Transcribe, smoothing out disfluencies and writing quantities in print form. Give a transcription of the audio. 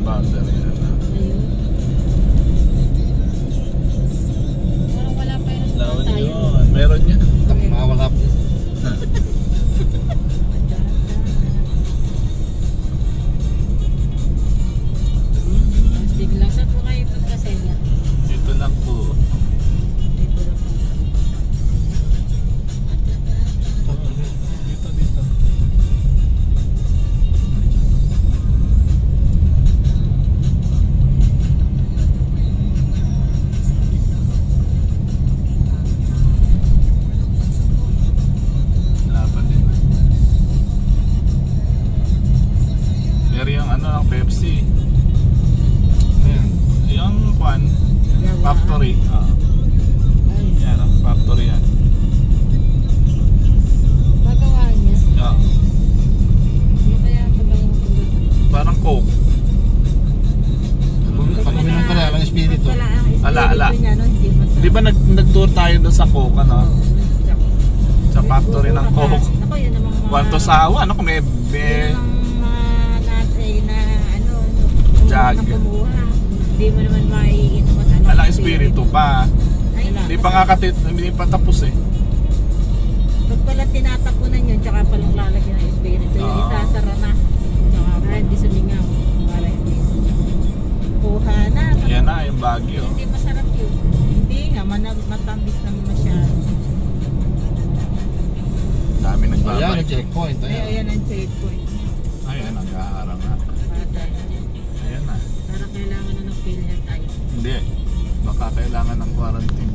boundary na. Ayun. Parang wala pa yun. Laon Tayo. yun. Meron yan. Mawala po. Biglang saan po kayo pagkasenya? Dito lang po. Dito lang po. Dito. Laban din. Pero yung ano ng Pepsi. Ayan. Yung kwan. Yung factory. Ay, Yan ang factory yan. magawa niya. Ano kaya ito ba yung tulad? Parang Coke. Pag uminom ka na, lang espiritu. Wala ang espiritu Ala. niya, no? Hindi masarap. Di ba nag-tour tayo doon sa Coke, ano? Sa factory ng Coke. Ako, yun namang mga... Kwanto sawa, ano? Kung may... Yun namang mga natay na ano... Jag. Na kumuha. Hindi mo naman maiinom at ano. Alang espiritu pa. Ay, Hindi pa nga hindi pa tapos eh. pag pala tinatapunan yun, tsaka palang lalagyan ng espiritu. Yung Oo. isasara na. Tsaka para hindi sumingaw. Para hindi kuha na. Yan na, yung Baguio. Hindi masarap yun. Hindi nga, matamis naman masyado. Dami Ayan, nagbabalik. checkpoint. Ay, Ayan. ayan ang checkpoint. Ayan, nag-aarang nga. Ayan na. Para kailangan na ng PhilHealth tayo. Hindi. Baka kailangan ng quarantine.